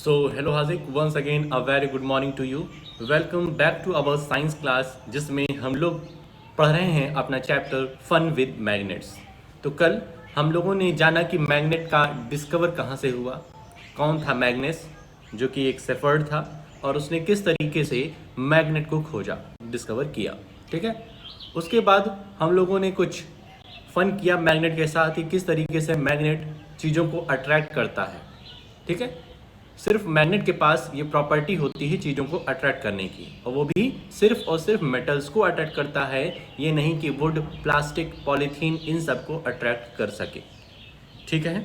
So, hello Hazik, once again a very good morning to you. Welcome back to our science class जिसमें हम लोग पढ़ रहे हैं अपना चैप्टर फन विद मैग्नेट्स। तो कल हम लोगों ने जाना कि मैग्नेट का डिस्कवर कहाँ से हुआ, कौन था मैग्नेस जो कि एक सेफर्ड था और उसने किस तरीके से मैग्नेट को खोजा, डिस्कवर किया। ठीक है, उसके बाद हम लोगों ने कुछ फन किया मैग्नेट के साथ ही, किस तरीके से मैग्नेट चीज़ों को अट्रैक्ट करता है। ठीक है, सिर्फ मैग्नेट के पास ये प्रॉपर्टी होती है चीज़ों को अट्रैक्ट करने की, और वो भी सिर्फ और सिर्फ मेटल्स को अट्रैक्ट करता है, ये नहीं कि वुड, प्लास्टिक, पॉलीथीन इन सब को अट्रैक्ट कर सके। ठीक है,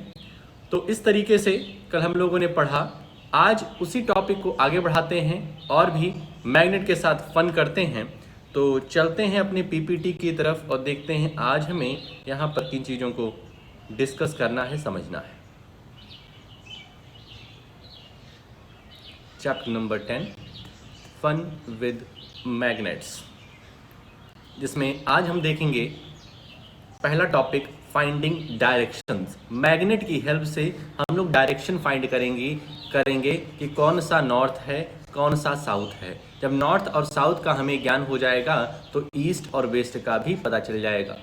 तो इस तरीके से कल हम लोगों ने पढ़ा। आज उसी टॉपिक को आगे बढ़ाते हैं और भी मैग्नेट के साथ फन करते हैं। तो चलते हैं अपने पीपीटी की तरफ और देखते हैं आज हमें यहाँ पर किन चीज़ों को डिस्कस करना है, समझना है। Chapter number 10 fun with magnets, जिसमें आज हम देखेंगे पहला टॉपिक फाइंडिंग डायरेक्शंस। मैग्नेट की हेल्प से हम लोग डायरेक्शन फाइंड करेंगे कि कौन सा नॉर्थ है, कौन सा साउथ है। जब नॉर्थ और साउथ का हमें ज्ञान हो जाएगा तो ईस्ट और वेस्ट का भी पता चल जाएगा।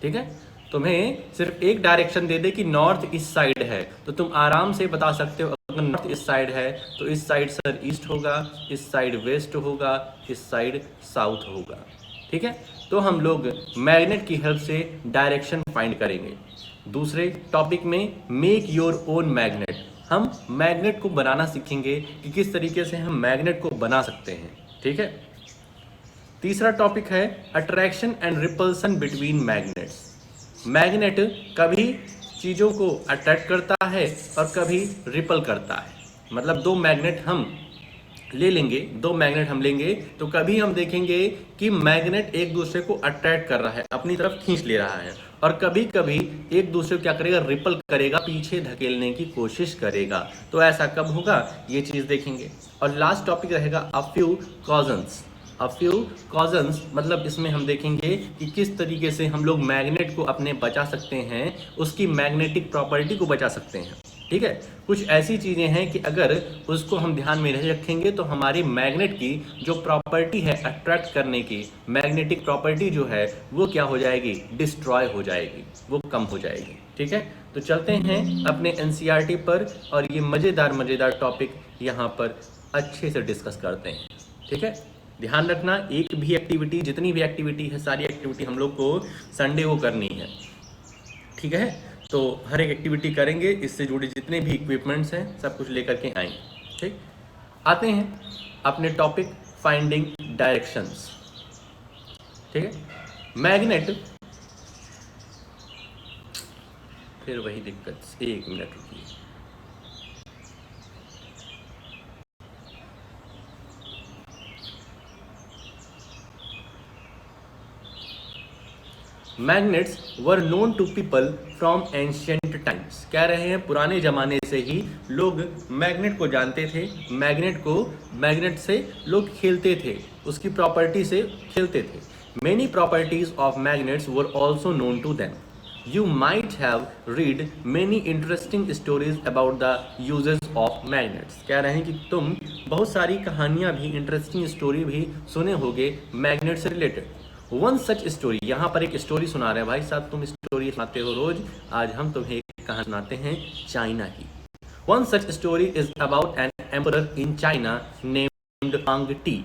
ठीक है, तुम्हें सिर्फ एक डायरेक्शन दे दे कि नॉर्थ इस साइड है तो तुम आराम से बता सकते हो, अगर नॉर्थ इस साइड है तो इस साइड सर ईस्ट होगा, इस साइड वेस्ट होगा, इस साइड साउथ होगा। ठीक है, तो हम लोग मैग्नेट की हेल्प से डायरेक्शन फाइंड करेंगे। दूसरे टॉपिक में मेक योर ओन मैग्नेट, हम मैग्नेट को बनाना सीखेंगे कि किस तरीके से हम मैग्नेट को बना सकते हैं। ठीक है, तीसरा टॉपिक है attraction and repulsion between magnets. Magnet कभी चीज़ों को अट्रैक्ट करता है और कभी रिपल करता है। मतलब दो मैग्नेट हम लेंगे तो कभी हम देखेंगे कि मैग्नेट एक दूसरे को अट्रैक्ट कर रहा है, अपनी तरफ खींच ले रहा है, और कभी कभी एक दूसरे को क्या करेगा, रिपल करेगा, पीछे धकेलने की कोशिश करेगा। तो ऐसा कब होगा, ये चीज़ देखेंगे। और लास्ट टॉपिक रहेगा अ फ्यू कॉजन्स, मतलब इसमें हम देखेंगे कि किस तरीके से हम लोग मैग्नेट को अपने बचा सकते हैं, उसकी मैग्नेटिक प्रॉपर्टी को बचा सकते हैं। ठीक है, कुछ ऐसी चीज़ें हैं कि अगर उसको हम ध्यान में नहीं रखेंगे तो हमारी मैग्नेट की जो प्रॉपर्टी है अट्रैक्ट करने की, मैग्नेटिक प्रॉपर्टी जो है वो क्या हो जाएगी, डिस्ट्रॉय हो जाएगी, वो कम हो जाएगी। ठीक है, तो चलते हैं अपने एनसीईआरटी पर और ये मज़ेदार टॉपिक यहाँ पर अच्छे से डिस्कस करते हैं। ठीक है, ध्यान रखना, एक भी एक्टिविटी, जितनी भी एक्टिविटी है, सारी एक्टिविटी हम लोग को संडे को करनी है। ठीक है, तो हर एक एक्टिविटी करेंगे, इससे जुड़े जितने भी इक्विपमेंट्स हैं सब कुछ लेकर के आएंगे। ठीक, आते हैं अपने टॉपिक फाइंडिंग डायरेक्शंस। ठीक है, मैग्नेट, फिर वही दिक्कत, एक मिनट रुकिए। Magnets were known to people from ancient times. कह रहे हैं पुराने ज़माने से ही लोग मैग्नेट को जानते थे, मैग्नेट से लोग खेलते थे, उसकी प्रॉपर्टी से खेलते थे। Many properties of magnets were also known to them. You might have read many interesting stories about the uses of magnets। कह रहे हैं कि तुम बहुत सारी कहानियाँ भी, इंटरेस्टिंग स्टोरी भी सुने होगे मैग्नेट से रिलेटेड। वन सच स्टोरी, यहाँ पर एक स्टोरी सुना रहे हैं भाई साहब, तुम स्टोरी सुनाते हो रोज, आज हम तुम्हें एक कहानी सुनाते हैं चाइना की। One such story is about an emperor in China named Huang T.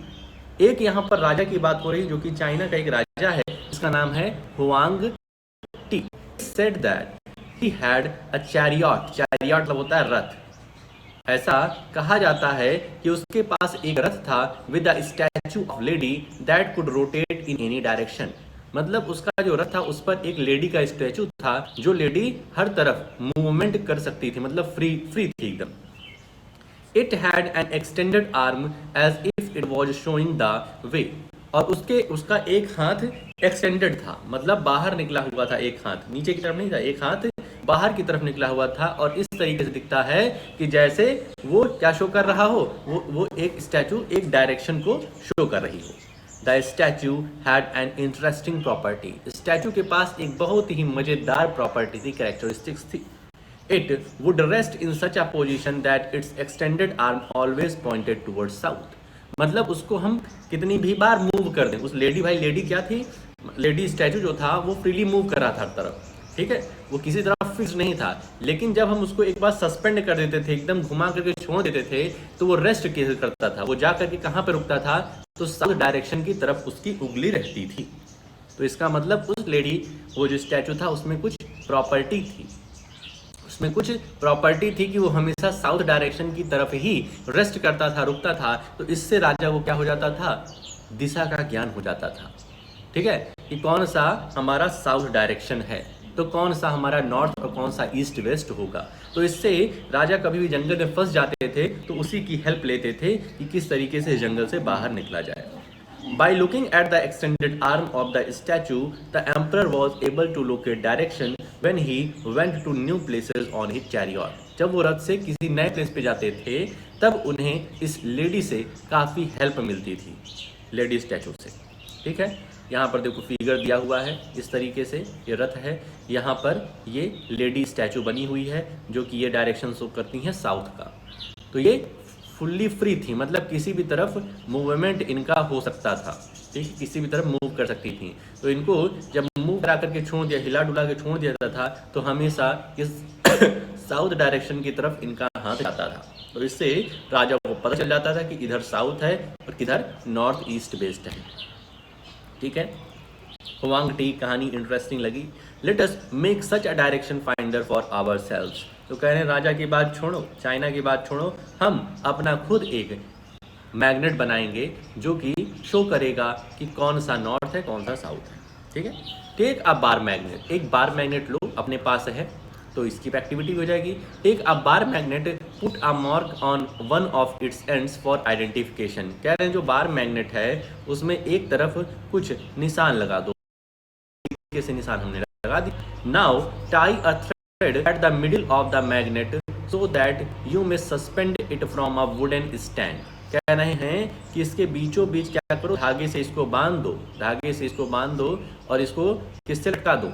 एक यहाँ पर राजा की बात हो रही जो कि चाइना का एक राजा है, इसका नाम है Huang T. Said that he had a chariot मतलब होता है रथ। ऐसा कहा जाता है कि उसके पास एक रथ था with a statue of lady that could rotate in any direction। मतलब उसका जो रथ था उस पर एक लेडी का स्टैचू था, जो लेडी हर तरफ मूवमेंट कर सकती थी, मतलब फ्री थी एकदम। It had an extended arm as if it was showing the way। और उसका एक हाथ एक्सटेंडेड था, मतलब बाहर निकला हुआ था, एक हाथ नीचे की तरफ नहीं था, एक हाथ बाहर की तरफ निकला हुआ था, और इस तरीके से दिखता है कि जैसे वो क्या शो कर रहा हो, वो एक स्टैचू एक डायरेक्शन को शो कर रही हो। The statue had an interesting property. Statue के पास एक बहुत ही मजेदार प्रॉपर्टी थी, कैरेक्टरिस्टिक्स थी। It would rest in such a position that its extended arm always pointed towards south. मतलब उसको हम कितनी भी बार मूव कर दें, उस लेडी क्या थी, लेडी स्टैचू जो था वो फ्रीली मूव कर रहा था हर तरफ, ठीक है, वो किसी तरह फिक्स नहीं था। लेकिन जब हम उसको एक बार सस्पेंड कर देते थे, एकदम घुमा करके छोड़ देते थे, तो वो रेस्ट कैसे करता था, वो जा करके कहाँ पे रुकता था, तो साउथ डायरेक्शन की तरफ उसकी उंगली रहती थी। तो इसका मतलब उस लेडी, वो जो स्टैचू था उसमें कुछ प्रॉपर्टी थी, उसमें कुछ प्रॉपर्टी थी कि वो हमेशा साउथ डायरेक्शन की तरफ ही रेस्ट करता था, रुकता था। तो इससे राजा को क्या हो जाता था, दिशा का ज्ञान हो जाता था, ठीक है, कि कौन सा हमारा साउथ डायरेक्शन है, तो कौन सा हमारा नॉर्थ और कौन सा ईस्ट वेस्ट होगा। तो इससे राजा कभी भी जंगल में फंस जाते थे तो उसी की हेल्प लेते थे कि किस तरीके से जंगल से बाहर निकला जाए। By looking at the extended arm of the statue, the emperor was able to locate direction when he went to new places on his chariot. जब वो रथ से किसी नए प्लेस पे जाते थे तब उन्हें इस लेडी से काफ़ी हेल्प मिलती थी, लेडी स्टैचू से, ठीक है। यहाँ पर देखो फिगर दिया हुआ है, इस तरीके से ये रथ है, यहाँ पर ये लेडी स्टैचू बनी हुई है जो कि ये डायरेक्शन शो करती हैं साउथ का। तो ये फुल्ली फ्री थी, मतलब किसी भी तरफ मूवमेंट इनका हो सकता था, ठीक है, किसी भी तरफ मूव कर सकती थी। तो इनको जब मूव करा करके छोड़ दिया, हिला डुला के छोड़ दिया जाता था, तो हमेशा इस साउथ डायरेक्शन की तरफ इनका हाथ जाता था। तो इससे राजा को पता चल जाता था कि इधर साउथ है और किधर नॉर्थ ईस्ट वेस्ट है, ठीक है। हुआंग टी कहानी इंटरेस्टिंग लगी। Let us make such a direction finder for आवर सेल्व्स। तो कह रहे हैं राजा की बात छोड़ो, चाइना की बात छोड़ो, हम अपना खुद एक मैग्नेट बनाएंगे जो कि शो करेगा कि कौन सा नॉर्थ है कौन सा साउथ है, ठीक है। टेक अ बार मैग्नेट, एक बार मैग्नेट लो अपने पास है तो इसकी एक्टिविटी हो जाएगी। Take a bar magnet, put a mark on one of its ends for identification. कह रहे हैं जो बार मैग्नेट है उसमें एक तरफ कुछ निशान लगा दो, कैसे निशान हमने लगा दी। Now tie a thread at the middle of the magnet so that you may suspend it from a wooden stand. कह रहे हैं कि इसके बीचों बीच क्या करो, धागे से इसको बांध दो, धागे से इसको बांध दो और इसको किससे लटका दो,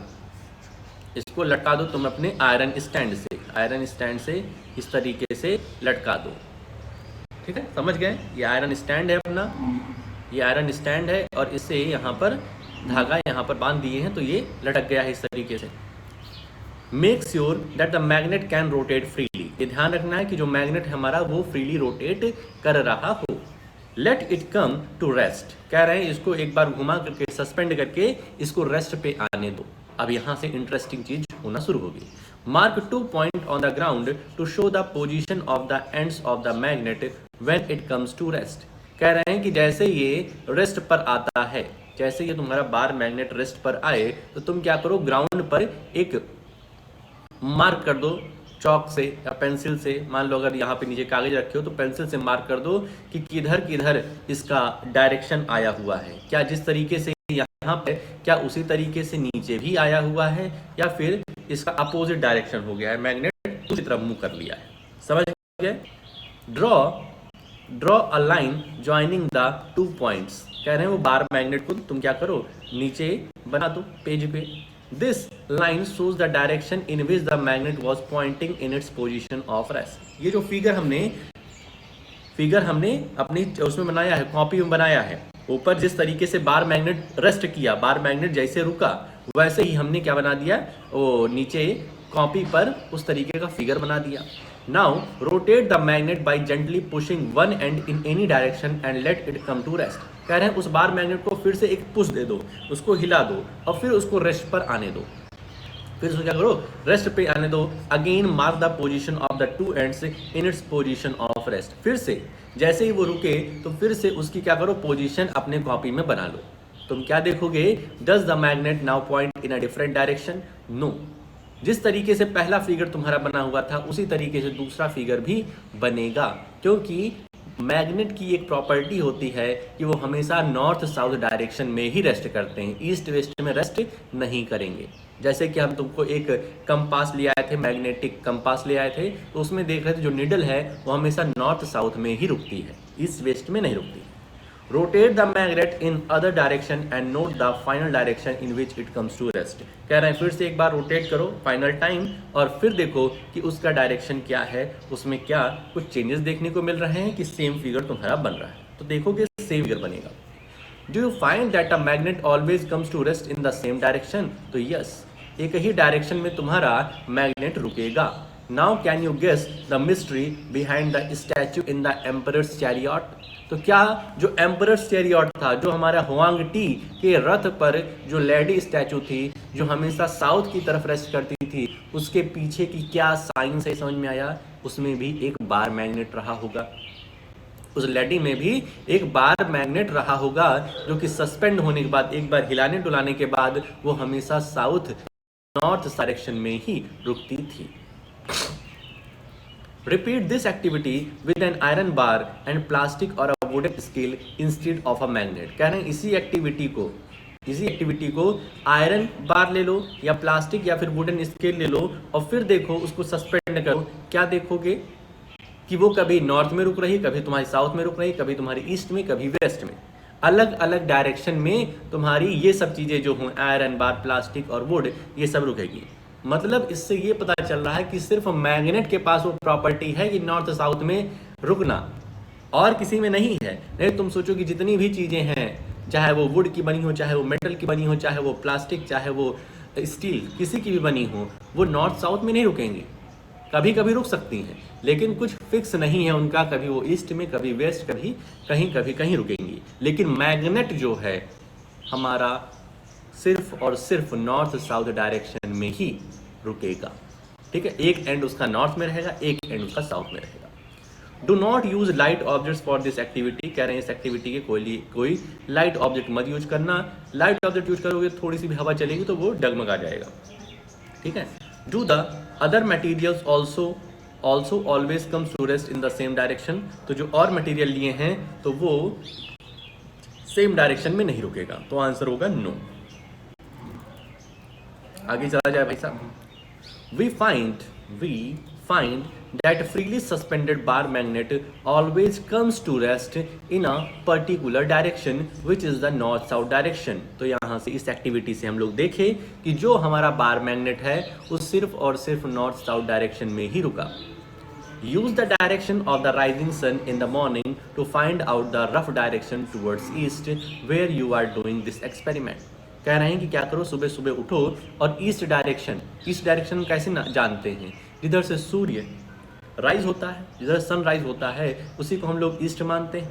इसको लटका दो तुम अपने आयरन स्टैंड से, आयरन स्टैंड से इस तरीके से लटका दो, ठीक है, समझ गए। ये आयरन स्टैंड है अपना, ये आयरन स्टैंड है और इससे यहाँ पर धागा यहाँ पर बांध दिए हैं तो ये लटक गया है इस तरीके से। Make sure that the magnet can rotate freely, ये ध्यान रखना है कि जो मैग्नेट हमारा वो फ्रीली रोटेट कर रहा हो। Let it come to rest, कह रहे हैं इसको एक बार घुमा करके सस्पेंड करके इसको रेस्ट पे आने दो। अब यहाँ से इंटरेस्टिंग चीज होना शुरू होगी। Mark 2 point on the ground to show the position of the ends of the magnet when it comes to rest. कह रहे हैं कि जैसे ये रेस्ट पर आता है, जैसे ये तुम्हारा बार मैग्नेट रेस्ट पर आए तो तुम क्या करो, ग्राउंड पर एक मार्क कर दो चौक से या पेंसिल से। मान लो अगर यहाँ पे नीचे कागज रखे हो तो पेंसिल से मार्क कर दो कि किधर किधर इसका डायरेक्शन आया हुआ है, क्या जिस तरीके से यहाँ पे क्या उसी तरीके से नीचे भी आया हुआ है या फिर इसका अपोजिट डायरेक्शन हो गया है, मैग्नेट दूसरी तरफ मुंह कर लिया है, समझ गए। Draw a line joining the 2 points, कह रहे हैं वो बार मैग्नेट को तुम क्या करो नीचे बना दो पेज पे। This line shows the direction in which the magnet was pointing in its position of rest. ये जो फिगर हमने अपनी उसमें बनाया है, कॉपी में बनाया है, ऊपर जिस तरीके से बार मैग्नेट रेस्ट किया, बार मैग्नेट जैसे रुका वैसे ही हमने क्या बना दिया, वो नीचे कॉपी पर उस तरीके का फिगर बना दिया। Now rotate the magnet by gently pushing one end in any direction and let it come to rest. कह रहे हैं उस बार मैग्नेट को फिर से एक पुश दे दो, उसको हिला दो और फिर उसको रेस्ट पर आने दो, फिर उसको क्या करो, रेस्ट पे आने दो। Again mark the position of the 2 ends in its position of rest. फिर से जैसे ही वो रुके तो फिर से उसकी क्या करो, पोजीशन अपने कॉपी में बना लो। तुम क्या देखोगे, does the magnet now point in a different direction, no. जिस तरीके से पहला फिगर तुम्हारा बना हुआ था उसी तरीके से दूसरा फिगर भी बनेगा, क्योंकि मैग्नेट की एक प्रॉपर्टी होती है कि वो हमेशा नॉर्थ साउथ डायरेक्शन में ही रेस्ट करते हैं, ईस्ट वेस्ट में रेस्ट नहीं करेंगे। जैसे कि हम तुमको एक कंपास ले आए थे, मैग्नेटिक कंपास ले आए थे, तो उसमें देख रहे थे जो निडल है वो हमेशा नॉर्थ साउथ में ही रुकती है, ईस्ट वेस्ट में नहीं रुकती। Rotate the magnet in other direction and note the final direction in which it comes to rest. कह रहे हैं फिर से एक बार रोटेट करो फाइनल टाइम और फिर देखो कि उसका डायरेक्शन क्या है, उसमें क्या कुछ चेंजेस देखने को मिल रहे हैं कि सेम फिगर तुम्हारा बन रहा है। तो देखोगे सेम फिगर बनेगा। Do you find that a magnet always comes to rest in the same direction? तो यस, एक ही डायरेक्शन में तुम्हारा मैग्नेट रुकेगा। Now can you guess the mystery behind the statue in the emperor's chariot? तो क्या जो एम्परर्स चैरियट था, जो हमारा हुआंग टी के रथ पर जो लेडी स्टैचू थी, जो हमेशा साउथ की तरफ रेस्ट करती थी, उसके पीछे की क्या साइंस है समझ में आया? उसमें भी एक बार मैग्नेट रहा होगा। उस लेडी में भी एक बार मैग्नेट रहा होगा, जो कि सस्पेंड होने के बाद, एक बार हिलाने डुलाने के बाद, वो हमेशा साउथ नॉर्थ डायरेक्शन में ही रुकती थी। Repeat this activity with an iron bar and plastic or a wooden scale instead of a magnet। कह रहे हैं इसी एक्टिविटी को आयरन बार ले लो या प्लास्टिक या फिर वुडन स्केल ले लो और फिर देखो उसको सस्पेंड करो। क्या देखोगे कि वो कभी नॉर्थ में रुक रही, कभी तुम्हारी साउथ में रुक रही, कभी तुम्हारी ईस्ट में, कभी वेस्ट में, अलग अलग डायरेक्शन में तुम्हारी ये सब चीज़ें जो हों, आयरन बार, प्लास्टिक और वुड, ये सब रुकेगी। मतलब इससे ये पता चल रहा है कि सिर्फ मैग्नेट के पास वो प्रॉपर्टी है कि नॉर्थ साउथ में रुकना, और किसी में नहीं है। नहीं तुम सोचो कि जितनी भी चीज़ें हैं, चाहे वो वुड की बनी हो, चाहे वो मेटल की बनी हो, चाहे वो प्लास्टिक, चाहे वो स्टील, किसी की भी बनी हो, वो नॉर्थ साउथ में नहीं रुकेंगी। कभी कभी रुक सकती हैं, लेकिन कुछ फिक्स नहीं है उनका, कभी वो ईस्ट में, कभी वेस्ट, कभी कहीं रुकेंगी। लेकिन मैग्नेट जो है हमारा सिर्फ और सिर्फ नॉर्थ साउथ डायरेक्शन में ही रुकेगा। ठीक है, एक एंड उसका नॉर्थ में रहेगा, एक एंड उसका साउथ में रहेगा। Do not use light objects for this activity. कह रहे हैं इस एक्टिविटी के कोई लाइट ऑब्जेक्ट मत यूज करना। लाइट ऑब्जेक्ट यूज करोगे थोड़ी सी भी हवा चलेगी तो वो डगमगा जाएगा। ठीक है। Do the other materials also always comes to rest in the same direction. तो जो और मटेरियल लिए हैं तो वो सेम डायरेक्शन में नहीं रुकेगा, तो आंसर होगा नो। आगे चला जाए भाई साहब। We find that freely suspended bar magnet always comes to rest in a particular direction which is the north south direction। तो यहाँ से इस एक्टिविटी से हम लोग देखें कि जो हमारा बार मैग्नेट है वो सिर्फ और सिर्फ नॉर्थ साउथ डायरेक्शन में ही रुका। Use the direction of the rising sun in the morning to find out the rough direction towards east where you are doing this experiment. कह रहे हैं कि क्या करो, सुबह सुबह उठो और ईस्ट डायरेक्शन कैसे जानते हैं? जिधर से सूर्य राइज होता है, जिधर सनराइज होता है, उसी को हम लोग ईस्ट मानते हैं।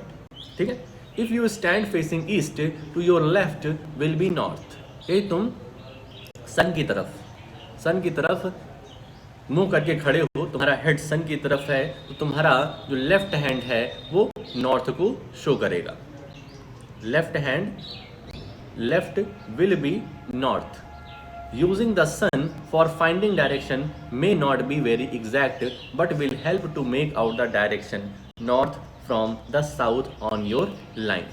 ठीक है। If you stand facing east to your left will be north. ये तुम सन की तरफ मुंह करके खड़े हो, तुम्हारा हेड सन की तरफ है, तो तुम्हारा जो लेफ्ट हैंड है वो नॉर्थ को शो करेगा। Left will be north. Using the sun for finding direction may not be very exact but will help to make out the direction north from the south on your line।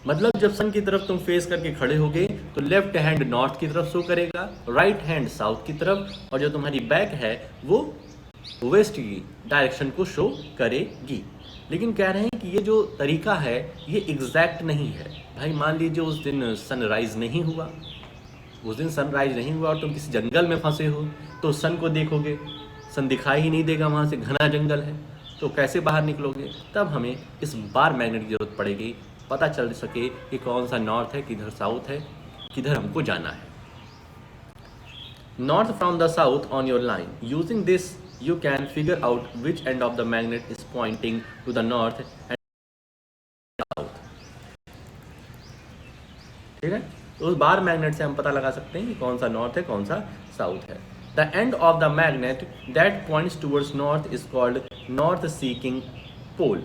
मतलब जब सन की तरफ तुम face करके खड़े होगे तो left hand north की तरफ शो करेगा, राइट हैंड साउथ की तरफ, और जो तुम्हारी बैक है वो वेस्ट की डायरेक्शन को शो करेगी। लेकिन कह रहे हैं कि ये जो तरीका है ये एग्जैक्ट नहीं है। भाई मान लीजिए उस दिन सनराइज नहीं हुआ, और तुम किसी जंगल में फंसे हो तो सन को देखोगे, सन दिखाई ही नहीं देगा, वहाँ से घना जंगल है, तो कैसे बाहर निकलोगे? तब हमें इस बार मैग्नेट की जरूरत पड़ेगी, पता चल सके कि कौन सा नॉर्थ है, किधर साउथ है, किधर हमको जाना है। North from the south on your line. Using this you can figure out which end of the magnet is pointing to the north and south. ठीक है, तो उस बार मैग्नेट से हम पता लगा सकते हैं कि कौन सा नॉर्थ है, कौन सा साउथ है। The end of the magnet that points towards north is called north seeking pole.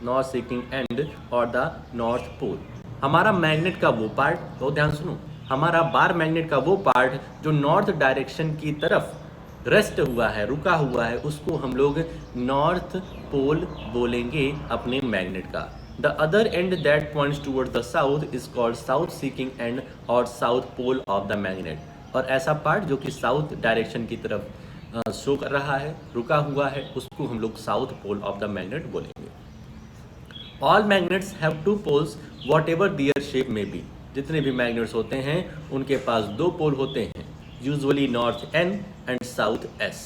North seeking end और द नॉर्थ पोल। हमारा मैग्नेट का वो पार्ट, तो ध्यान सुनो, हमारा बार मैग्नेट का वो पार्ट जो नॉर्थ डायरेक्शन की तरफ रेस्ट हुआ है, रुका हुआ है, उसको हम लोग नॉर्थ पोल बोलेंगे अपने मैग्नेट का। The other end that points towards the south is called south seeking end or south pole of the magnet। और ऐसा पार्ट जो कि साउथ डायरेक्शन की तरफ शो कर रहा है, रुका हुआ है, उसको हम लोग south pole of the magnet बोलेंगे। All magnets have two poles whatever their shape में बी। जितने भी मैग्नेट्स होते हैं उनके पास दो पोल होते हैं, usually north N and south S.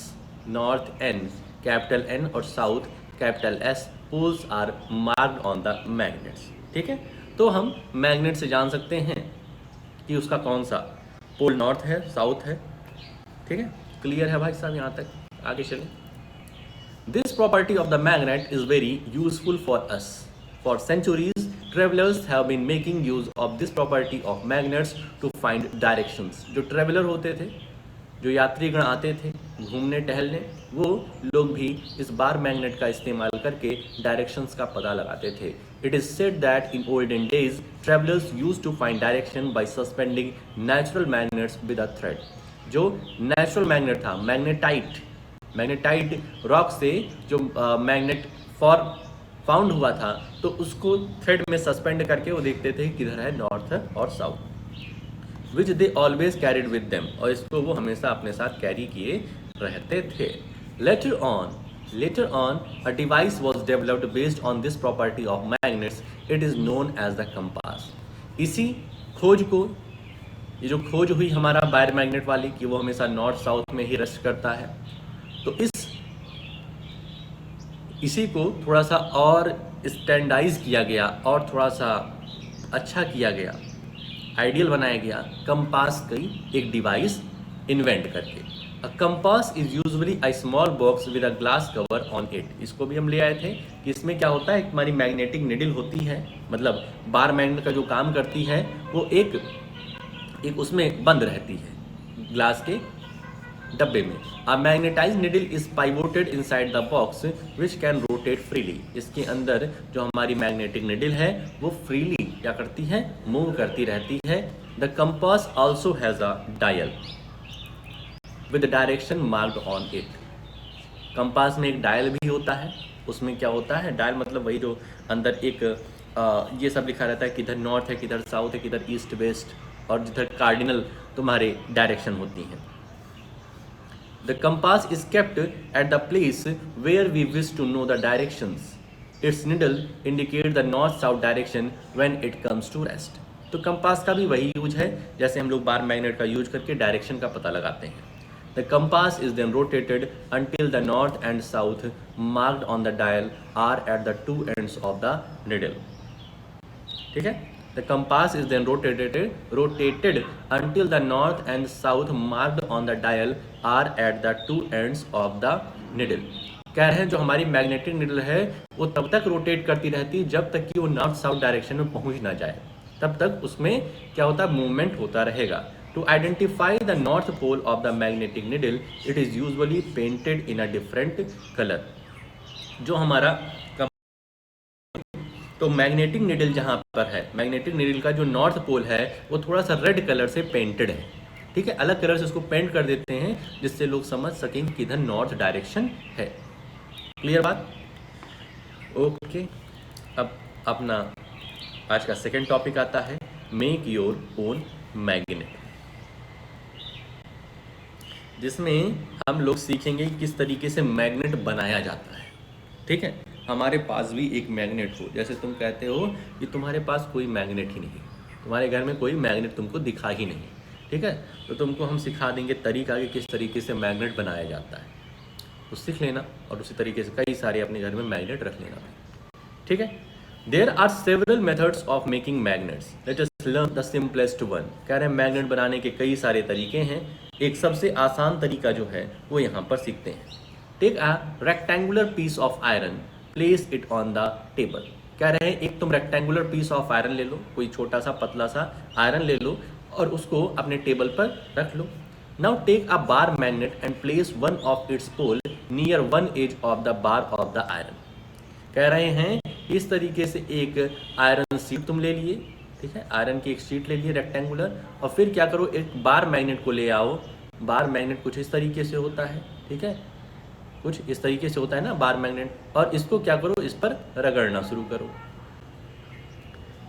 North N capital N और south capital S poles are marked on the magnets. ठीक है, तो हम मैग्नेट से जान सकते हैं कि उसका कौन सा पोल नॉर्थ है, साउथ है। ठीक है, क्लियर है भाई साहब यहाँ तक? आगे चलें। This property of the magnet is very useful for us. For centuries travelers have been making use of this property of magnets to find directions। जो ट्रेवलर होते थे, जो यात्रीगण आते थे घूमने टहलने, वो लोग भी इस बार मैग्नेट का इस्तेमाल करके डायरेक्शंस का पता लगाते थे। It is said that in olden days travellers used to find direction by suspending natural magnets with a thread. जो नेचुरल मैग्नेट था, मैग्नेटाइट रॉक से जो मैग्नेट फाउंड हुआ था, तो उसको थ्रेड में सस्पेंड करके वो देखते थे किधर है नॉर्थ और south, which they always carried with them, और इसको वो हमेशा अपने साथ कैरी किए रहते थे। Later on a device was developed based on this property of magnets, it is known as the compass. इसी खोज को, ये जो खोज हुई हमारा बायर मैग्नेट वाली कि वो हमेशा नॉर्थ साउथ में ही रेस्ट करता है, तो इसी को थोड़ा सा और स्टैंडाइज किया गया और थोड़ा सा अच्छा किया गया, आइडियल बनाया गया कंपास की एक डिवाइस इन्वेंट करके। A compass is usually a small box with a glass cover on it. इसको भी हम ले आए थे कि इसमें क्या होता है, हमारी मैग्नेटिक निडल होती है, मतलब बार मैग्नेट का जो काम करती है वो एक उसमें बंद रहती है ग्लास के डब्बे में। A magnetized needle is pivoted inside the box which can rotate freely। इसके अंदर जो हमारी मैग्नेटिक निडल है वो फ्रीली क्या करती है, मूव करती रहती है। The compass also has a dial with the direction marked on it। Compass में एक डायल भी होता है, उसमें क्या होता है, डायल मतलब वही जो अंदर एक ये सब लिखा रहता है किधर नॉर्थ है, किधर साउथ है, किधर ईस्ट वेस्ट, और जिधर कार्डिनल तुम्हारे डायरेक्शन होती हैं। The compass is kept at the place where we wish to know the directions। Its needle indicates the north-south direction when it comes to rest। तो कंपास का भी वही यूज है जैसे हम लोग बार मैग्नेट का यूज करके डायरेक्शन का पता लगाते हैं। The compass is then rotated until the north and south marked on the dial are at the two ends of the needle। ठीक है, The compass is then rotated until the north and south marked on the dial are at the two ends of the needle। कह रहे हैं जो हमारी magnetic needle है वो तब तक रोटेट करती रहती है जब तक कि वो नॉर्थ साउथ डायरेक्शन में पहुंच ना जाए, तब तक उसमें क्या होता है, मूवमेंट होता रहेगा। To identify the north pole of the magnetic needle it is usually painted in a different colour. जो हमारा तो मैग्नेटिक निडल जहाँ पर है, मैग्नेटिक निडल का जो नॉर्थ पोल है वो थोड़ा सा रेड कलर से पेंटेड है। ठीक है, अलग कलर से उसको पेंट कर देते हैं जिससे लोग समझ सकें कि इधर नॉर्थ डायरेक्शन है। क्लियर बात? ओके, अब अपना आज का सेकंड टॉपिक आता है मेक योर ओन मैग्नेट, जिसमें हम लोग सीखेंगे किस तरीके से मैग्नेट बनाया जाता है। ठीक है, हमारे पास भी एक मैग्नेट हो, जैसे तुम कहते हो कि तुम्हारे पास कोई मैग्नेट ही नहीं, तुम्हारे घर में कोई मैग्नेट तुमको दिखा ही नहीं। ठीक है, तो तुमको हम सिखा देंगे तरीका कि किस तरीके से मैग्नेट बनाया जाता है, तो सीख लेना और उसी तरीके से कई सारे अपने घर में मैग्नेट रख लेना। ठीक है, there are several methods of making magnets, let us learn the simplest one. कह रहे हैं मैग्नेट बनाने के कई सारे तरीके हैं, एक सबसे आसान तरीका जो है वो यहाँ पर सीखते हैं। Take a rectangular piece of iron, place it on the table. कह रहे हैं एक तुम रेक्टेंगुलर पीस ऑफ आयरन ले लो, कोई छोटा सा पतला सा आयरन ले लो और उसको अपने टेबल पर रख लो। Now take a bar magnet and place one of its pole near one edge of the bar of the iron. कह रहे हैं इस तरीके से एक आयरन शीट तुम ले लिए, ठीक है, आयरन की एक शीट ले लिए रेक्टेंगुलर, और फिर क्या करो, एक बार मैग्नेट को ले आओ। बार मैग्नेट कुछ इस तरीके से होता है, ठीक है, कुछ इस तरीके से होता है ना बार मैग्नेट, और इसको क्या करो, इस पर रगड़ना शुरू करो।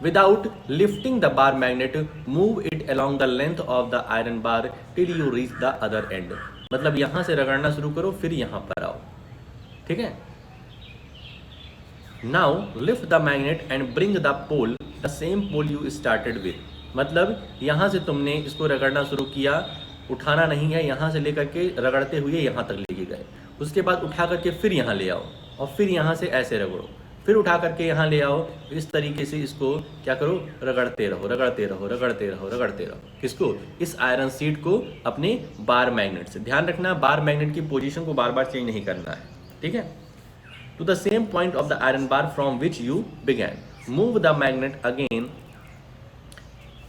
Without lifting the bar magnet move it along the length of the iron bar till you reach the other and. मतलब यहां से रगड़ना शुरू करो फिर यहां पर आओ। ठीक है, now lift the magnet and bring the pole the same pole you started with. मतलब यहाँ से तुमने इसको रगड़ना शुरू किया, उठाना नहीं है, यहाँ से लेकर के रगड़ते हुए यहाँ तक लेके गए, उसके बाद उठा करके फिर यहाँ ले आओ और फिर यहाँ से ऐसे रगड़ो, फिर उठा करके यहाँ ले आओ। इस तरीके से इसको क्या करो, रगड़ते रहो रगड़ते रहो रगड़ते रहो रगड़ते रहो। किसको? इस आयरन शीट को अपने बार मैग्नेट से। ध्यान रखना बार मैग्नेट की पोजीशन को बार बार चेंज नहीं करना है, ठीक है। To the same point of the iron bar from which you began, move the magnet again,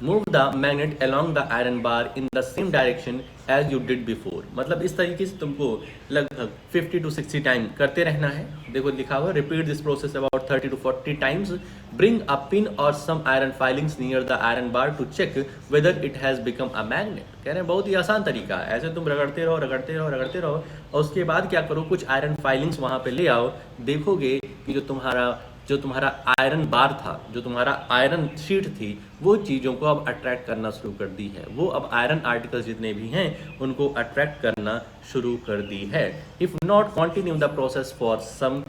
move the magnet along the iron bar in the same direction as you did before. मतलब इस तरीके से तुमको लगभग 50 to 60 time करते रहना है। देखो लिखा हुआ, repeat this process about 30 to 40 times, bring a pin और some iron filings near the iron bar to check whether it has become a magnet. कह रहे हैं बहुत ही आसान तरीका है, ऐसे तुम रगड़ते रहो रगड़ते रहो रगड़ते रहो और उसके बाद क्या करो, कुछ आयरन फाइलिंग्स वहाँ पे ले आओ। देखोगे कि जो तुम्हारा आयरन बार था, जो तुम्हारा आयरन शीट थी, वो चीज़ों को अब अट्रैक्ट करना शुरू कर दी है। वो अब आयरन आर्टिकल्स जितने भी हैं उनको अट्रैक्ट करना शुरू कर दी है। If not continue the process for some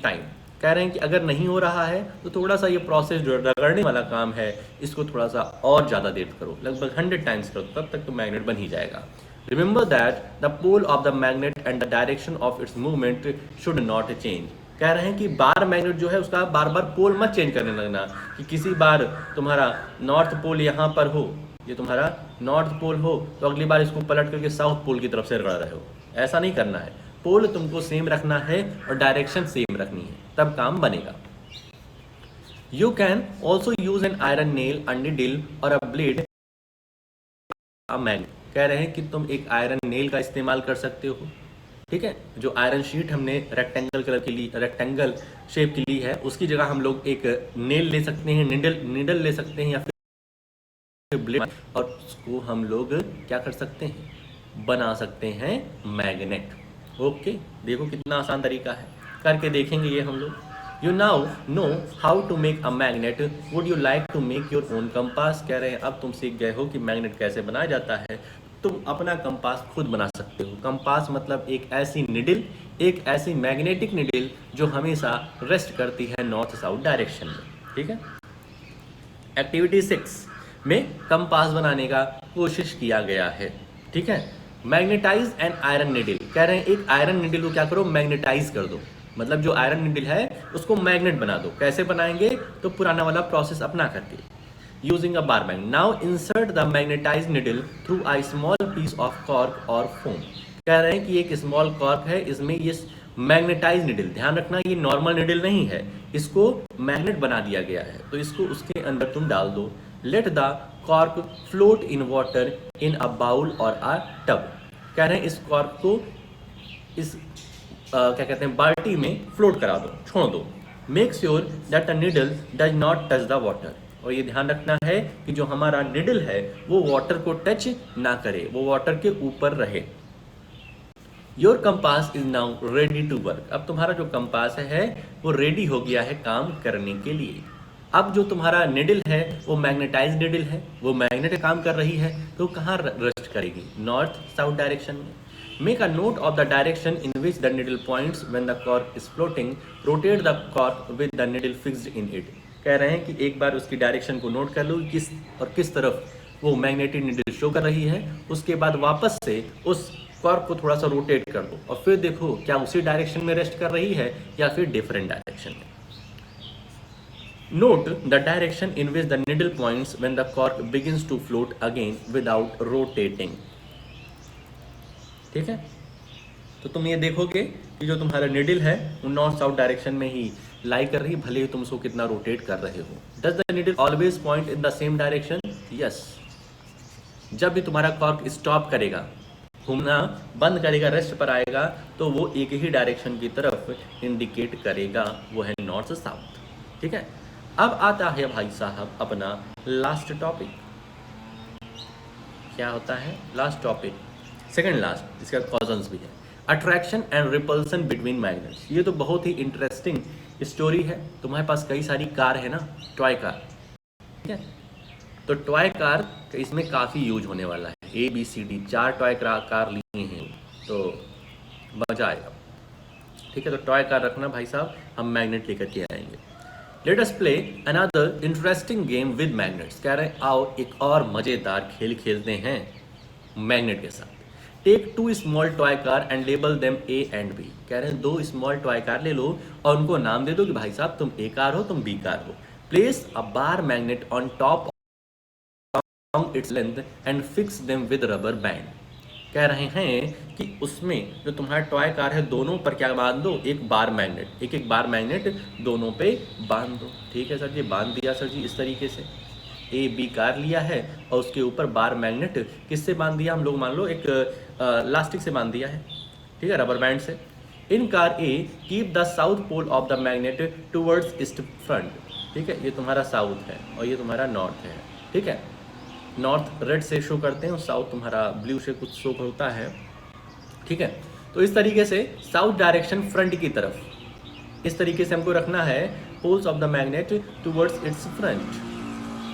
time. कह रहे हैं कि अगर नहीं हो रहा है तो थोड़ा सा ये प्रोसेस जो रगड़ने वाला काम है इसको थोड़ा सा और ज़्यादा देर करो, लगभग 100 टाइम्स करो, तब तक तो मैग्नेट बन ही जाएगा। Remember that the pole of the magnet and the direction of its movement should not change. कह रहे हैं कि बार मैग्नेट जो है उसका बार बार पोल मत चेंज करने लगना, कि किसी बार तुम्हारा नॉर्थ पोल यहाँ पर हो, ये तुम्हारा नॉर्थ पोल हो तो अगली बार इसको पलट करके साउथ पोल की तरफ से रगड़ रहे हो, ऐसा नहीं करना है। पोल तुमको सेम रखना है और डायरेक्शन सेम रखनी है, तब काम बनेगा। You can also use an iron nail, a needle और अ ब्लेड अ मैग्नेट। कह रहे हैं कि तुम एक आयरन नेल का इस्तेमाल कर सकते हो, ठीक है। जो आयरन शीट हमने रेक्टेंगल कलर की ली, रेक्टेंगल शेप की ली है, उसकी जगह हम लोग एक नेल ले सकते हैं, निडल ले सकते हैं या फिर ब्लेड, और उसको हम लोग क्या कर सकते हैं, बना सकते हैं मैग्नेट। ओके, देखो कितना आसान तरीका है, करके देखेंगे ये हम लोग। You now know how to make a magnet, would you like to make your own compass. कह रहे हैं अब तुम सीख गए हो कि मैग्नेट कैसे बनाया जाता है, तुम अपना कंपास खुद बना सकते हो। कंपास मतलब एक ऐसी निडल, एक ऐसी मैग्नेटिक निडल जो हमेशा रेस्ट करती है नॉर्थ साउथ डायरेक्शन में, ठीक है। एक्टिविटी 6 में कंपास बनाने का कोशिश किया गया है, ठीक है। Magnetise an iron needle. कह रहे हैं एक आयरन निडल को क्या करो, मैग्नेटाइज कर दो, मतलब जो आयरन निडल है उसको मैग्नेट बना दो। कैसे बनाएंगे, तो पुराना वाला प्रोसेस अपना करके, using a bar magnet. Now insert the magnetized needle through a small piece of cork or foam. कह रहे हैं कि एक स्मॉल कॉर्क है, इसमें ये मैग्नेटाइज निडल, ध्यान रखना ये नॉर्मल निडल नहीं है, इसको मैग्नेट बना दिया गया है, तो इसको उसके अंदर तुम डाल दो। Let the cork float in water in a bowl और अ टब। कह रहे हैं इस कॉर्क को इस क्या कहते हैं बाल्टी में फ्लोट करा दो, छोड़ दो। Make sure that the needle does not touch the water. और ये ध्यान रखना है कि जो हमारा निडल है वो वाटर को टच ना करे, वो वाटर के ऊपर रहे। Your compass is now ready to work. अब तुम्हारा जो कंपास है वो रेडी हो गया है काम करने के लिए। अब जो तुम्हारा निडल है वो मैग्नेटाइज निडल है, वो मैग्नेट काम कर रही है, तो कहाँ रेस्ट करेगी, नॉर्थ साउथ डायरेक्शन में। Make a note of the direction in which the needle points when the cork is floating, rotate the cork with the needle fixed in it. कह रहे हैं कि एक बार उसकी डायरेक्शन को नोट कर लो किस तरफ वो मैग्नेटिक निडल शो कर रही है, उसके बाद वापस से उस कॉर्क को थोड़ा सा रोटेट कर दो और फिर देखो क्या उसी डायरेक्शन में रेस्ट कर रही है या फिर डिफरेंट डायरेक्शन में। Note the direction in which the needle points when the cork begins to float again without rotating, ठीक है। तो तुम ये देखोगे कि जो तुम्हारा निडल है वो नॉर्थ साउथ डायरेक्शन में ही लाई कर रही है, भले ही तुम उसको कितना रोटेट कर रहे हो। Does the needle always point in the same direction? Yes. जब भी तुम्हारा कॉर्क स्टॉप करेगा, घूमना बंद करेगा, रेस्ट पर आएगा, तो वो एक ही डायरेक्शन की तरफ इंडिकेट करेगा, वो है नॉर्थ साउथ, ठीक है। अब आता है भाई साहब अपना लास्ट टॉपिक। क्या होता है लास्ट टॉपिक? सेकंड लास्ट, इसका कॉजन्स भी है। Attraction and repulsion between magnets. ये तो बहुत ही इंटरेस्टिंग स्टोरी है। तुम्हारे पास कई सारी कार है ना, टॉय कार, ठीक है। तो टॉय कार इसमें काफ़ी यूज होने वाला है। ABCD 4 टॉय कार लिए हैं तो मजा आएगा। ठीक है, तो टॉय कार रखना भाई साहब, हम मैग्नेट लेकर के आएंगे। Let us play another interesting game with magnets. कह रहे हैं आओ एक और मज़ेदार खेल खेलते हैं मैग्नेट के साथ। Take 2 small toy car and label them A and B. कह रहे हैं 2 स्मॉल टॉय कार ले लो और उनको नाम दे दो कि भाई साहब तुम ए कार हो, तुम बी कार हो। Place a bar magnet on top of its length and fix them with rubber band. कह रहे हैं कि उसमें जो तुम्हारा टॉय कार है दोनों पर क्या बांध दो, एक बार मैग्नेट, एक एक बार मैग्नेट दोनों पे बांध दो। ठीक है सर जी, बांध दिया सर जी। इस तरीके से ए बी कार लिया है और उसके ऊपर बार मैग्नेट किससे बांध दिया हम लोग, मान लो एक लास्टिक से बांध दिया है, ठीक है, रबर बैंड से। In car A keep the south pole of the magnet towards ईस्ट फ्रंट। ठीक है, ये तुम्हारा साउथ है और ये तुम्हारा नॉर्थ है। ठीक है, नॉर्थ रेड से शो करते हैं और साउथ तुम्हारा ब्लू से कुछ शो होता है। ठीक है, तो इस तरीके से साउथ डायरेक्शन फ्रंट की तरफ इस तरीके से हमको रखना है poles of the magnet towards its front.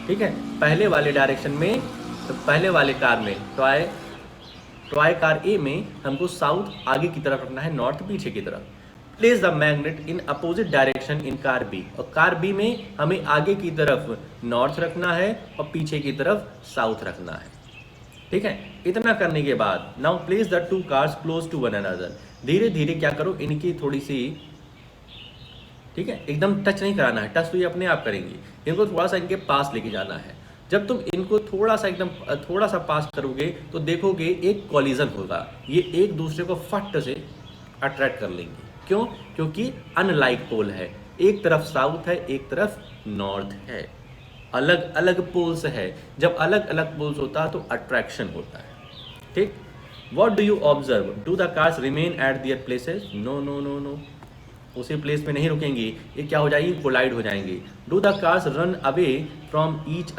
ठीक है, पहले वाले डायरेक्शन में, तो पहले वाले कार में टॉय कार ए में हमको साउथ आगे की तरफ रखना है, नॉर्थ पीछे की तरफ। Place the magnet in opposite direction in car B. और कार बी में हमें आगे की तरफ नॉर्थ रखना है और पीछे की तरफ साउथ रखना है। ठीक है, इतना करने के बाद now place the 2 cars close to one another. धीरे धीरे क्या करो, इनकी थोड़ी सी, ठीक है, एकदम टच नहीं कराना है, टच तो ये अपने आप करेंगी, इनको थोड़ा सा इनके पास लेके जाना है। जब तुम इनको थोड़ा सा एकदम थोड़ा सा पास करोगे तो देखोगे एक कॉलिजन होगा, ये एक दूसरे को फट से अट्रैक्ट कर लेंगे। क्यों? क्योंकि अनलाइक पोल है, एक तरफ साउथ है एक तरफ नॉर्थ है, अलग अलग पोल्स है। जब अलग अलग पोल्स होता है तो अट्रैक्शन होता है। ठीक, what do you observe, do the cars remain at their places? No no no no, उसी प्लेस में नहीं रुकेंगी, ये क्या हो जाएगी, कोलाइड हो जाएंगी। Do the cars run away from each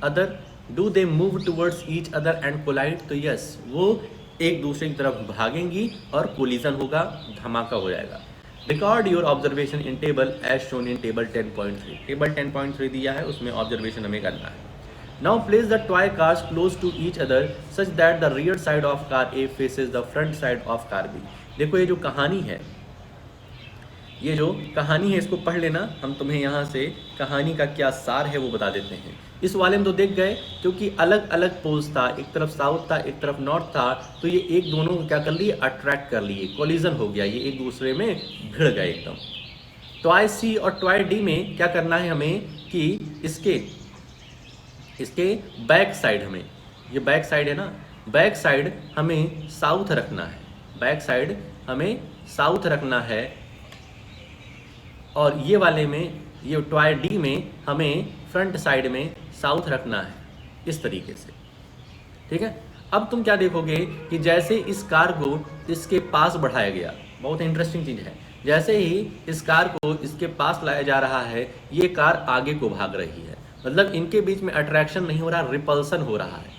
other, do they move towards each other and collide? तो यस, वो एक दूसरे की तरफ भागेंगी और कोलिजन होगा, धमाका हो जाएगा। Record your observation in table as shown in table 10.3। Table 10.3 दिया है, उसमें ऑब्जर्वेशन हमें करना है। Now place the toy cars close to each other such that the rear side of car A faces the front side of car B. देखो ये जो कहानी है, ये जो कहानी है इसको पढ़ लेना, हम तुम्हें यहाँ से कहानी का क्या सार है वो बता देते हैं। इस वाले में तो देख गए, क्योंकि अलग अलग पोल्स था, एक तरफ साउथ था एक तरफ नॉर्थ था, तो ये एक दोनों को क्या कर लिए, अट्रैक्ट कर लिए, कोलिजन हो गया, ये एक दूसरे में भिड़ गए एकदम। टॉय सी और टॉय डी में क्या करना है हमें कि इसके बैक साइड, हमें ये बैक साइड है ना, बैक साइड हमें साउथ रखना है, बैक साइड हमें साउथ रखना है, और ये वाले में, ये टॉय डी में हमें फ्रंट साइड में साउथ रखना है, इस तरीके से। ठीक है, अब तुम क्या देखोगे कि जैसे इस कार को इसके पास बढ़ाया गया, बहुत इंटरेस्टिंग चीज़ है, जैसे ही इस कार को इसके पास लाया जा रहा है, ये कार आगे को भाग रही है, मतलब इनके बीच में अट्रैक्शन नहीं हो रहा, रिपल्सन हो रहा है।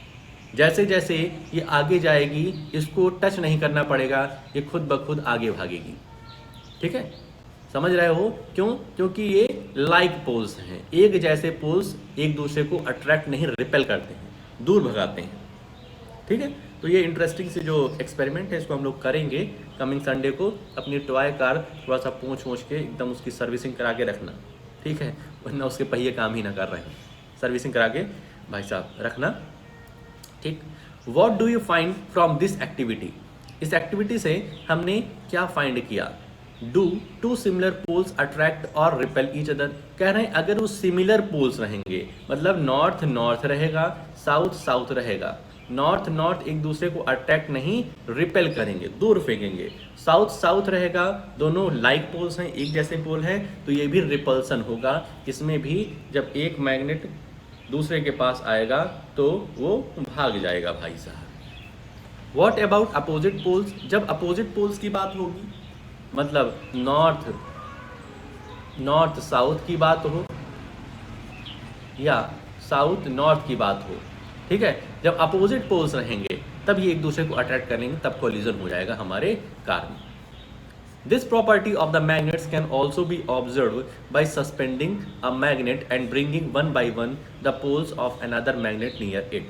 जैसे जैसे ये आगे जाएगी, इसको टच नहीं करना पड़ेगा, ये खुद ब खुद आगे भागेगी। ठीक है, समझ रहे हो क्यों? क्योंकि ये लाइक पोल्स हैं, एक जैसे पोल्स एक दूसरे को अट्रैक्ट नहीं, रिपेल करते हैं, दूर भगाते हैं। ठीक है, तो ये इंटरेस्टिंग से जो एक्सपेरिमेंट है इसको हम लोग करेंगे कमिंग संडे को। अपनी टॉय कार थोड़ा सा पोंछ के एकदम उसकी सर्विसिंग करा के रखना, ठीक है, वरना उसके पहिए काम ही ना कर रहे हैं, सर्विसिंग करा के भाई साहब रखना। ठीक, what do you find from this activity? इस एक्टिविटी से हमने क्या फाइंड किया? डू 2 सिमिलर पोल्स अट्रैक्ट और रिपेल ईच अदर? कह रहे हैं अगर वो सिमिलर पोल्स रहेंगे, मतलब नॉर्थ नॉर्थ रहेगा, साउथ साउथ रहेगा, नॉर्थ नॉर्थ एक दूसरे को अट्रैक्ट नहीं, रिपेल करेंगे, दूर फेंकेंगे, साउथ साउथ रहेगा, दोनों लाइक पोल्स हैं, एक जैसे पोल हैं, तो ये भी रिपल्सन होगा। इसमें भी जब एक मैग्नेट दूसरे के पास आएगा तो वो भाग जाएगा भाई साहब। What about opposite poles? जब अपोजिट पोल्स की बात होगी, मतलब नॉर्थ साउथ की बात हो या साउथ नॉर्थ की बात हो, ठीक है, जब अपोजिट पोल्स रहेंगे तब ये एक दूसरे को अट्रैक्ट करेंगे, तब कोलिजन हो जाएगा हमारे कार में। This property of the magnets can also be observe by suspending a magnet and bringing one by one the poles of another magnet near it.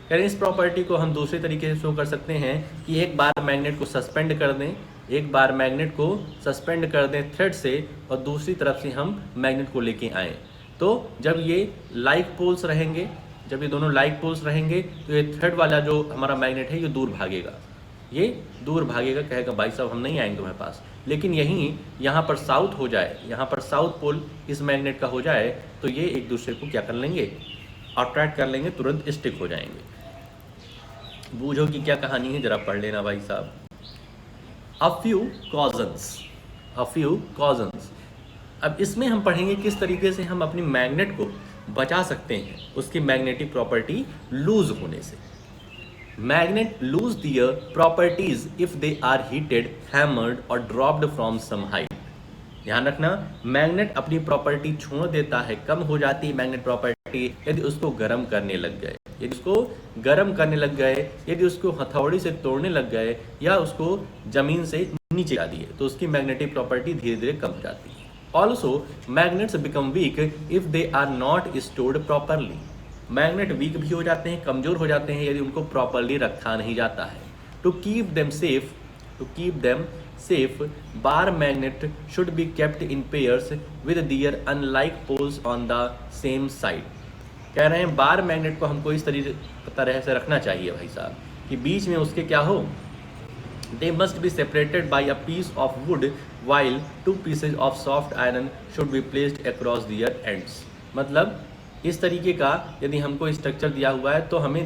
कह रहे हैं इस प्रॉपर्टी को हम दूसरे तरीके से शो कर सकते हैं कि एक बार मैग्नेट को सस्पेंड कर दें, एक बार मैग्नेट को सस्पेंड कर दें थ्रेड से और दूसरी तरफ से हम मैग्नेट को लेके आएँ। तो जब ये लाइक पोल्स रहेंगे, जब ये दोनों लाइक पोल्स रहेंगे तो ये थ्रेड वाला जो हमारा मैग्नेट है ये दूर भागेगा, ये दूर भागेगा, कहेगा भाई साहब हम नहीं आएंगे तुम्हारे पास। लेकिन यहीं यहाँ पर साउथ हो जाए, यहाँ पर साउथ पोल इस मैग्नेट का हो जाए तो ये एक दूसरे को क्या कर लेंगे, अट्रैक्ट कर लेंगे, तुरंत स्टिक हो जाएंगे। बूझो कि क्या कहानी है, जरा पढ़ लेना भाई साहब। A few cousins. अब इसमें हम पढ़ेंगे किस तरीके से हम अपनी मैग्नेट को बचा सकते हैं उसकी मैग्नेटिक प्रॉपर्टी लूज होने से। Magnet lose their properties if they are heated, hammered और ड्रॉप्ड फ्रॉम सम हाइट। ध्यान रखना, मैग्नेट अपनी प्रॉपर्टी छोड़ देता है, कम हो जाती है मैग्नेट प्रॉपर्टी यदि उसको गर्म करने लग गए, यदि उसको गर्म करने लग गए, यदि उसको हथौड़ी से तोड़ने लग गए या उसको जमीन से नीचे ला दिए तो उसकी मैग्नेटिक प्रॉपर्टी धीरे धीरे कम हो जाती है। Also magnets become weak if they are not stored properly. Magnet weak भी हो जाते हैं, कमजोर हो जाते हैं यदि उनको प्रॉपरली रखा नहीं जाता है। To keep them safe bar magnet should be kept in pairs with their unlike poles on the same side. कह रहे हैं बार मैग्नेट को हमको इस तरह से रखना चाहिए भाई साहब कि बीच में उसके क्या हो, they must be separated by a piece of wood while two pieces of soft iron should be placed across their ends। मतलब इस तरीके का यदि हमको स्ट्रक्चर दिया हुआ है तो हमें ये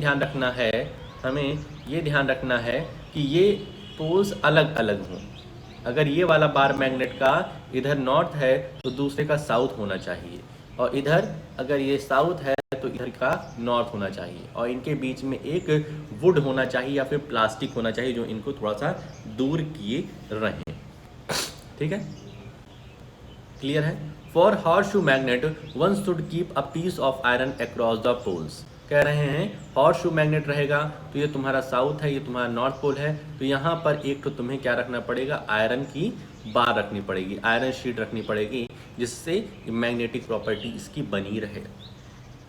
ध्यान रखना है कि ये पोल्स अलग अलग हों। अगर ये वाला बार मैग्नेट का इधर नॉर्थ है तो दूसरे का साउथ होना चाहिए, और इधर अगर ये साउथ है तो इधर का नॉर्थ होना चाहिए, और इनके बीच में एक वुड होना चाहिए या फिर प्लास्टिक होना चाहिए जो इनको थोड़ा सा दूर किए रहें। ठीक है, क्लियर है। For horseshoe magnet one should keep a piece of iron across the poles. कह रहे हैं हॉर्सशू मैग्नेट रहेगा तो ये तुम्हारा साउथ है, ये तुम्हारा नॉर्थ पोल है, तो यहाँ पर एक तो तुम्हें क्या रखना पड़ेगा, आयरन की बार रखनी पड़ेगी, आयरन शीट रखनी पड़ेगी, जिससे मैग्नेटिक प्रॉपर्टी इसकी बनी रहे।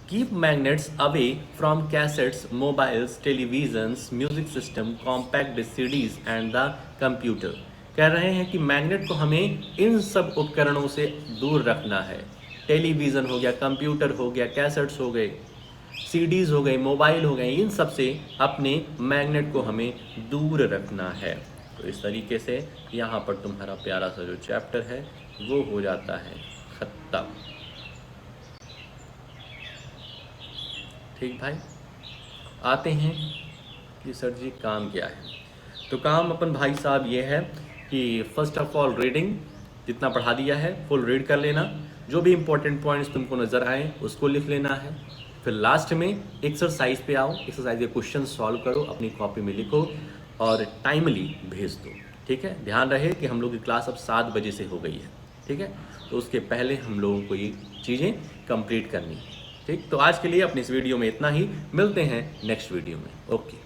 Keep magnets away from cassettes, mobiles, televisions, music system, compact CDs and the computer। कह रहे हैं कि मैग्नेट को हमें इन सब उपकरणों से दूर रखना है। टेलीविज़न हो गया, कंप्यूटर हो गया, कैसेट्स हो गए, सीडीज़ हो गए, मोबाइल हो गए, इन सब से अपने मैग्नेट को हमें दूर रखना है। तो इस तरीके से यहाँ पर तुम्हारा प्यारा सा जो चैप्टर है वो हो जाता है ख़त्म। ठीक भाई, आते हैं कि सर जी काम क्या है। तो काम अपन भाई साहब ये है कि फर्स्ट ऑफ ऑल रीडिंग जितना पढ़ा दिया है फुल रीड कर लेना, जो भी इंपॉर्टेंट पॉइंट्स तुमको नज़र आए उसको लिख लेना है। फिर लास्ट में एक्सरसाइज पे आओ, एक्सरसाइज के क्वेश्चन सॉल्व करो, अपनी कॉपी में लिखो और टाइमली भेज दो। ठीक है, ध्यान रहे कि हम लोग की क्लास अब 7 बजे से हो गई है। ठीक है, तो उसके पहले हम लोगों को ये चीज़ें कंप्लीट करनी है। ठीक, तो आज के लिए अपनी इस वीडियो में इतना ही, मिलते हैं नेक्स्ट वीडियो में। ओके।